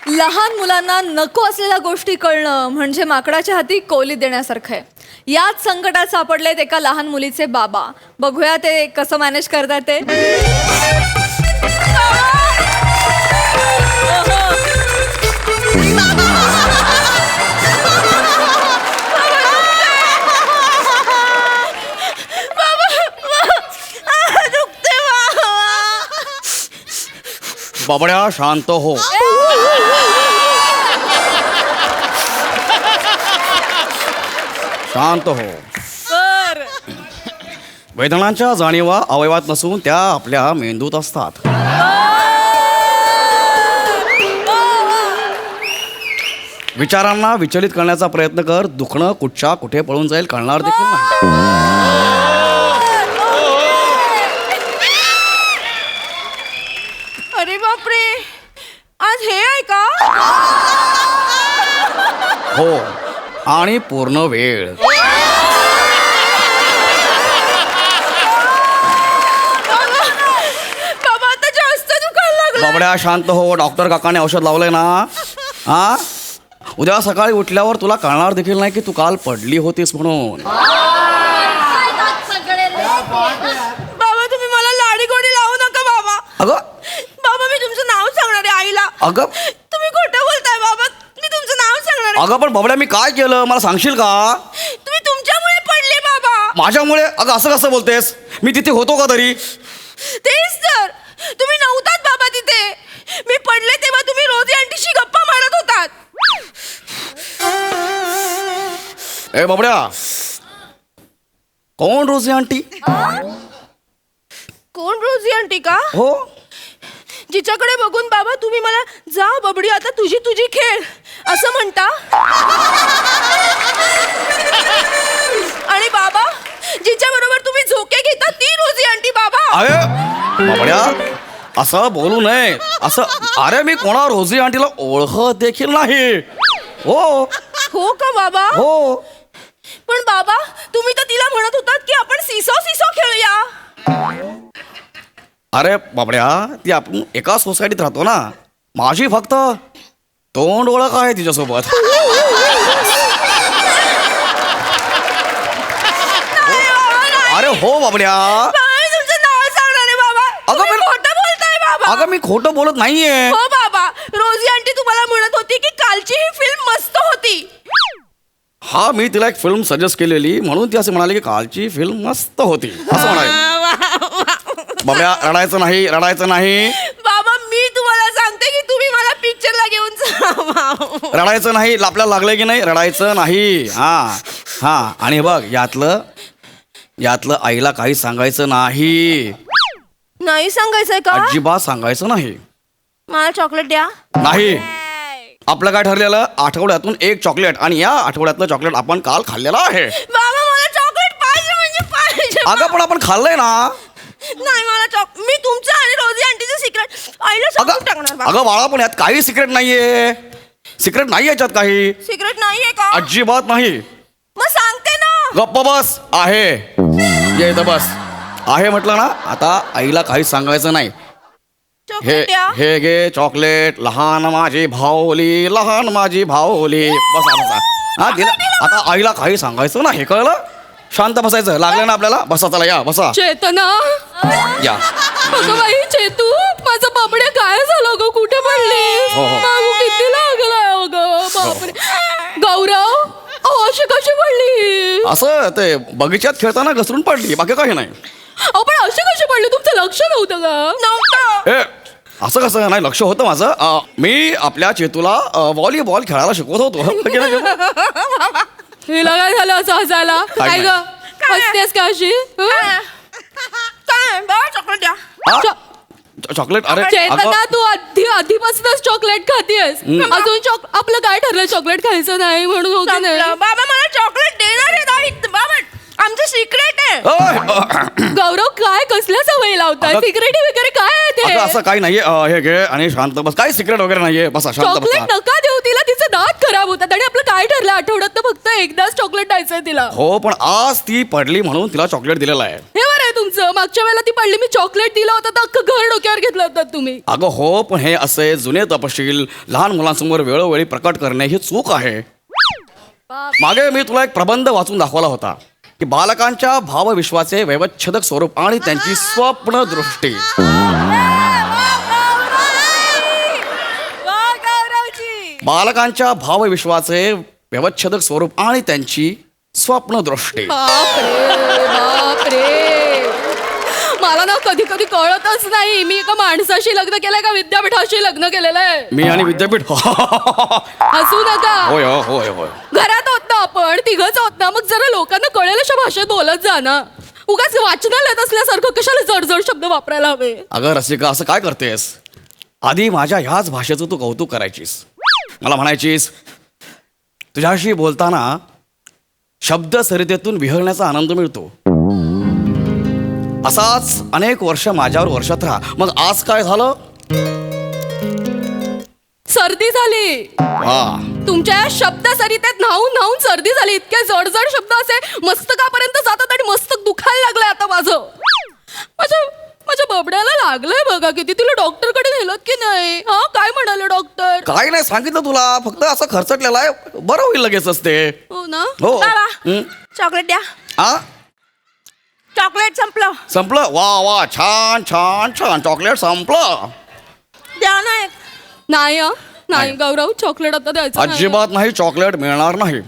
लहान मुलांना नको असलेल्या गोष्टी कळणं म्हणजे माकडाच्या हाती कोली देण्यासारखं आहे. याच संकटात सापडलेत एका लहान मुलीचे बाबा. बघूया ते कसं मॅनेज करतात ते. बाबड्या शांत हो. शांत हो. वेदनांच्या जाणीवा अवयवात नसून त्या आपल्या मेंदूत असतात. विचारांना विचलित करण्याचा प्रयत्न कर. दुखणं कुठच्या कुठे पळून जाईल कळणार देखील नाही. अरे बापरे, आज हे आहे का? हो, आणि पूर्ण वेळ. बाबा आता जास्त दुखायला लागलं. बाबड्या शांत हो. डॉक्टर काकाने औषध लावलंय ना. हा, उद्या सकाळी उठल्यावर तुला कळणार देखील नाही की तू काल पडली होतीस म्हणून. बाबा तुम्ही मला लाडी गोडी लावू नका बाबा. अगं बाबा मी तुमचं नाव सांगणार आहे आईला. अगं तुम्ही खोटं बोलताय बाबा. मी तुमचं नाव सांगणार आहे. अगं पण बाबड्या मी काय केलं मला सांगशील का? तुम्ही तुमच्यामुळे पडले बाबा. माझ्यामुळे? अगं असं कसं बोलतेस? मी तिथे होतो का तरी? तेच तर, तुम्ही नव्हतात बाबा तिथे. मी पडले तेव्हा तुम्ही रोजी आंटीशी गप्पा मारत होतात. ए बाबड्या, कोण रोजी आंटी? कोण रोजी आंटी का? हो, जिच्याकडे बघून बाबा तुम्ही मला जा बबडी आता तुझी तुझी खेळ असं म्हणता. आणि बाबा जिच्या बरोबर तुम्ही झोके घेता ती रोजी आंटी बाबा. अरे बाबड्या असं बोलू नये. असं, अरे मी कोणा रोजी आंटीला ओळखत देखील नाही. हो हो का बाबा? हो. पण बाबा तुम्ही तर तिला म्हणत होतात की आपण सिसो सिसो खेळूया. अरे बाबड्या ती आपण एका सोसायटीत राहतो ना. माझी फक्त तोंड ओळख आहे तिच्यासोबत. अरे हो बाबड्या. बाबा, मी तुमचं नाव सांगणार आहे बाबा. अगं, तुम्ही खोटं बोलताय बाबा. अगं मी खोटं बोलत नाहीये. हो बाबा, रोजी आंटी तुम्हाला म्हणत होती की कालची ही फिल्म मस्त होती. हा, मी तिला एक फिल्म सजेस्ट केलेली म्हणून ती असे म्हणाली की कालची फिल्म मस्त होती असं म्हणाली. बाबड्या रडायचं नाही, रडायचं नाही. बाबा मी तुम्हाला सांगते की तुम्ही मला पिक्चरला घेऊन जा. रडायचं नाही. आपल्याला लागलंय की नाही? रडायचं नाही. हा हा. आणि बघ यातलं आईला काही सांगायचं नाही. नाही सांगायचंय का? अजिबात सांगायचं नाही. मला चॉकलेट द्या. नाही. आपलं काय ठरलेलं? आठवड्यातून एक चॉकलेट, आणि या आठवड्यातलं चॉकलेट आपण काल खाल्लेलं आहे. बाबा मला चॉकलेट पाहिजे म्हणजे पाहिजे. अगं पण आपण खाल्लंय ना. नाही मला मी तुमचं आणि रोजी आंटीचं सिक्रेट आईला अगं सांगून टाकणार बाबा. अगं बाळा, पण यात काही सिक्रेट नाहीये. सिक्रेट नाही याच्यात काही. सिक्रेट नाहीये का? अजिबात नाही. मग सांगते ना. गप्प बस. आहे ये इथं बस. आहे म्हटलं ना. आता आईला काही सांगायचं नाही. हे चॉकलेट द्या. हे घे चॉकलेट. लहान माझी भावली, लहान माझी भावली. बसा बसा. हा दिलं. आता आईला काही सांगायचं नाही, कळलं? शांत बसायचं. लागलं ना आपल्याला? बसा, चला या बसा. चेतना, या. अगं बाई चेतू, माझं बाबड्या काय झालं ग? कुठे पडली? हो, हो. मागू किती लागलाय अगं. बापरे. गौरव, अहो अशी कशी पडली? असं ते बगीच्यात खेळताना घसरून पडली, बाकी काही नाही. अहो पण अशी कशी पडली? तुमचं लक्ष नव्हतं का? नव्हतं. ए असं कसं नाही? लक्ष होतं माझं. मी आपल्या चेतूला व्हॉलीबॉल खेळायला शिकवत होतो. हिला काय झालं असं हसायला? काय काय ग? काय? हसतेस का अशी? हं? काय बाबा चॉकलेट द्या. हा? चॉकलेट? अरे चेतना, अगं, तू आधीपासूनच चॉकलेट खातीयस. अजून आपलं काय ठरलं? चॉकलेट खायचं नाही म्हणून होती नाही. संपलं. बाबा मला चॉकलेट देणार आहे बाबा. आमचं सिक्रेट आहे. गौरव काय कसल्या सवयी लावताय? अगं- सिक्रेटी वगैरे काय आहे अगं ते? असं काही नाहीये हे घे आणि शांत बस. काही सिक्रेट वगैरे नाहीये. बसा शांत चॉकलेट बसा. नका देऊ तिला, तिचे दात खराब होतात. आणि आपलं काय ठरलं आठवड्यात फक्त एकदाच चॉकलेट द्यायचंय तिला. हो पण आज ती पडली म्हणून तिला चॉकलेट दिलेलं आहे. हे बरं आहे तुमचं. मागच्या वेळेला ती पडली, मी चॉकलेट दिलं होतं तर अख्खं घर डोक्यावर घेतलं होतं तुम्ही. अगं हो पण हे असे जुने तपशील लहान मुलांसमोर वेळोवेळी प्रकट करणे ही चूक आहे. मागे मी तुला एक प्रबंध वाचून दाखवला होता की बालकांच्या भावविश्वाचे वैवच्छेदक स्वरूप आणि त्यांची स्वप्न दृष्टी. बालकांच्या भावविश्वाचे व्यवच्छेदक स्वरूप आणि त्यांची स्वप्न दृष्टी. बापरे. मला ना कधी कधी कळतच नाही मी एका माणसाशी लग्न केलंय का विद्यापीठाशी लग्न केलेलं आहे. मी आणि विद्यापीठ. हसू नका. होय होय होय. घरात होत ना आपण तिघच होत ना, मग जरा लोकांना कळेल अशा भाषेत बोलत जा ना. उगाच वाचनालयात असल्यासारखं कशाला जडजड शब्द वापरायला हवे. अगं रसिका असं काय करतेस? आधी माझ्या ह्याच भाषेचं तू कौतुक करायचीस. मला म्हणायचीस तुझ्याशी बोलताना शब्द सरितेतून विहरण्याचा आनंद मिळतो. असाच अनेक वर्ष माझ्यावर वर्षात राहा. मग आज काय झालं? सर्दी झाली. वा तुमच्या या शब्द सरितेत न्हाऊन न्हाऊन सर्दी झाली. इतके जडजड शब्द असे मस्तकापर्यंत जातात आणि मस्तक दुखायला लागलंय आता माझं. माझ्या बबड्याला लागलंय बघा किती. तिला डॉक्टरकडे नेलं की नाही? हा काय म्हणाले डॉक्टर? काय नाही सांगितलं तुला, फक्त असं खर्चटलेलं आहे, बरं होईल लगेच असते. हो ना. हो बाबा हं? चॉकलेट द्या. आ चॉकलेट संपलं. संपलं. वा वा छान छान छान. चॉकलेट संपलं. द्या ना एक. नाही हा. नाही नाही. गौरव चॉकलेट आता द्यायचं नाही. अजिबात नाही. चॉकलेट मिळणार नाही.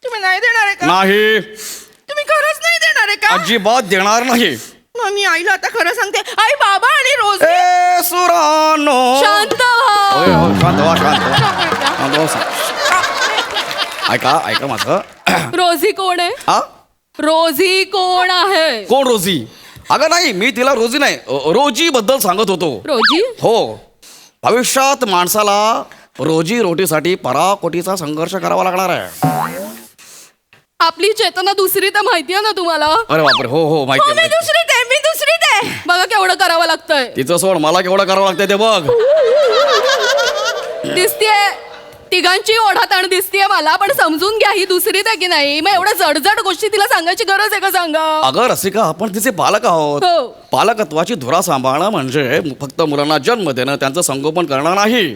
तुम्ही नाही देणार आहे का? नाही तुम्ही खरंच नाही देणार आहे का? अजिबात देणार नाही. मग मी आईला आता खरं सांगते. आई बाबा आणि रोज ए सुरानो. शांत व्हा. होय होय शांत व्हा शांत व्हा. शांत व्हा. ऐका ऐका माझं. रोजी कोण आहे? आ रोजी कोण आहे? कोण रोजी? अगं नाही मी तिला रोजी नाही रोजी बद्दल सांगत होतो. रोजी? हो भविष्यात माणसाला रोजी रोटीसाठी पराकोटीचा संघर्ष करावा लागणार आहे. आपली चेतना दुसरी तर माहिती आहे ना तुम्हाला. अरे बापरे. हो हो माहिती मी आहे. दुसरी दे. मी दुसरी दे. बघा केवढं करावं लागतंय. तिचं सोड, मला केवढं करावं लागतंय ते बघ. दिसतीये तिघांची ओढाताण दिसतीये मला, पण समजून घ्या ही दुसरीच आहे की नाही. मग एवढ्या जडजड गोष्टी तिला सांगायची गरज आहे का सांगा? अगं रसिका आपण तिचे पालक आहोत. हो. पालकत्वाची धुरा सांभाळणं म्हणजे फक्त मुलांना जन्म देणं, त्यांचं संगोपन करणं नाही,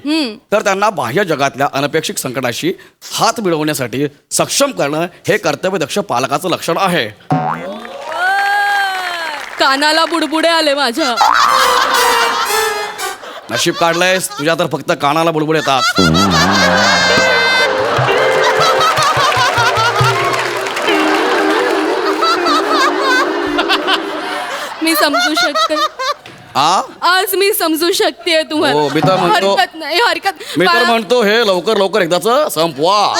तर त्यांना बाह्य जगातल्या अनपेक्षित संकटाशी हात मिळवण्यासाठी सक्षम करणं हे कर्तव्यदक्ष पालकाचं लक्षण आहे. कानाला बुडबुडे आले माझ्या. नशीब काढलंयस तुझ्या तर फक्त कानाला बुडबुड येतात. मी समजू शकते. आ आज मी समजू शकते तुम्हाला. हो, मी तर म्हणतो- हरकत नाही हरकत. मी तर बाळा, म्हणतो हे लवकर लवकर एकदाच संपवा.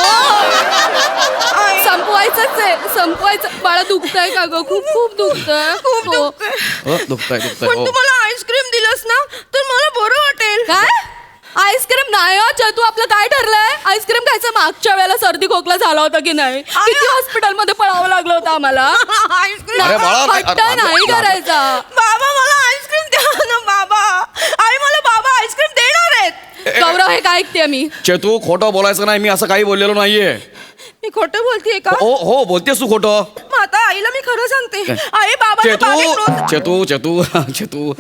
संपवायचंच आहे संपवायचं. बाळा दुखतंय का ग? खूप खूप दुखतंय. खूप हो. दुखतंय. दुखतंय दुखतंय. पण हो तू मला आईस्क्रीम दिलंस ना तर मला बरं वाटेल. काय आईस्क्रीम नाही हो, तू आपलं काय ठरलंय? आईस्क्रीम खायचं. मागच्या वेळेला सर्दी खोकला झाला होता की नाही? किती हॉस्पिटलमध्ये पळावं लागलं होतं आम्हाला. आईस्क्रीम. अरे बाळा, नाही, हट्ट नाही करायचा. बाबा मला आईस्क्रीम द्या ना बाबा. आई मला बाबा आईस्क्रीम देणार आहेत. गौरव हे काय ऐकते मी? चेतू खोटं बोलायचं नाही. मी असं काही बोललेलो नाहीये. मी खोटं बोलतेय का? हो हो बोलतेस तू खोटं. मग आता आईला मी खरं सांगते. आई बाबा चेतू चेतू चेतू चेतू.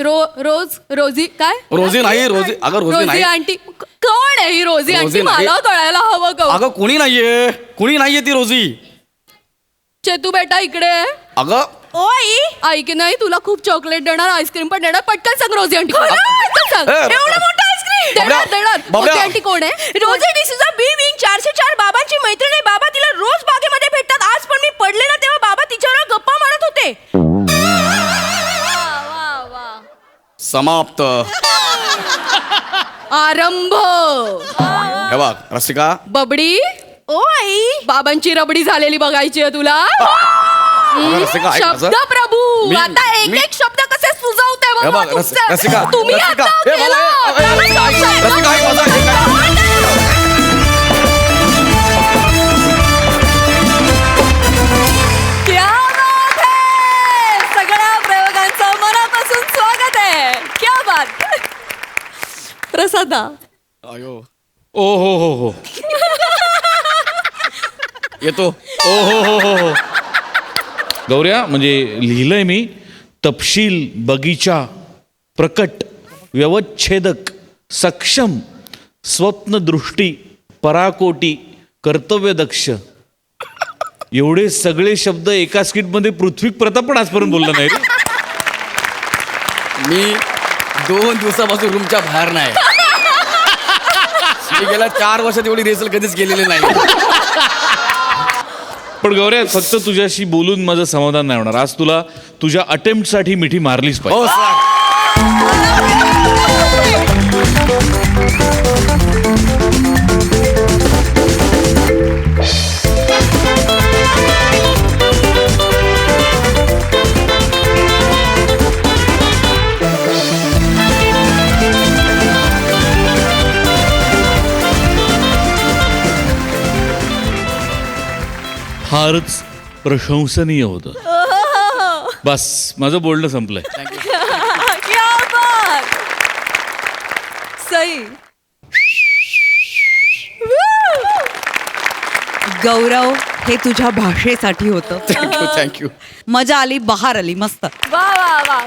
रोज रोजी काय? रोजी नाही रोजी. अगं रोजी रोजी नाही. आंटी कोण आहे ही रोजी रोजी आंटी? नाही. मला कळायला हवं गं. अगं कुणी नाहीये. कुणी नाहीये ती रोजी. चेतू बेटा इकडे आहे. अगं ओ आई ऐक नाही तुला खूप चॉकलेट देणार आईस्क्रीम पण देणार. पटकन सांग रोजी आंटी कोण आहे? खरं? पटकन सांग. ए, एवढं मोठं आईस्क्रीम देणार देणार. बाबड्या. रोजी आंटी कोण आहे? रोजी डिसूजा बी विंग 404 बाबांची मैत्रीण आहे. बाबा तिला रोज बागेमध्ये भेटतात. आज पण मी पडले ना तेव्हा बाबा तिच्यावर गप्पा मारत होते. समाप्त. आरंभ. हे बघ रसिका. बबडी ओ आई बाबांची रबडी झालेली बघायची आहे तुला. अगं, रसिका ऐक शब्द माझं. प्रभू मी- आता एक मी- एक शब्द कसे सुचवते हे बाबा बघ तुमचं. रसिका तुम्ही रसिका. आता ए, बाबा, केलं. ए, रसिका, ऐक, रसिका, ऐक माझं, ऐक, ऐक. क्या ना. अयो ओ हो येतो. ओ हो गौऱ्या, म्हणजे लिहिलंय मी, तपशील, बगीचा, प्रकट, व्यवच्छेदक, सक्षम, स्वप्नदृष्टी, पराकोटी, कर्तव्यदक्ष, एवढे सगळे शब्द एका स्किटमध्ये पृथ्वी प्रताप पण आजपर्यंत बोलला नाही रे. मी 2 दिवसापासून रूमच्या बाहेर नाही. मी गेल्या 4 वर्षात एवढी रिहर्सल कधीच केलेली नाही. पण गौऱ्या, फक्त तुझ्याशी बोलून माझं समाधान नाही होणार. आज तुला तुझ्या अटेम्प्टसाठी मिठी मारलीच पाहिजे. हो सर. फारच प्रशंसनीय होतं. बस माझं बोलणं संपलंय. क्या बात. सई. गौरव, हे तुझ्या भाषेसाठी होतं. थँक्यू. मजा आली, बहार आली, मस्त. वा वा वा.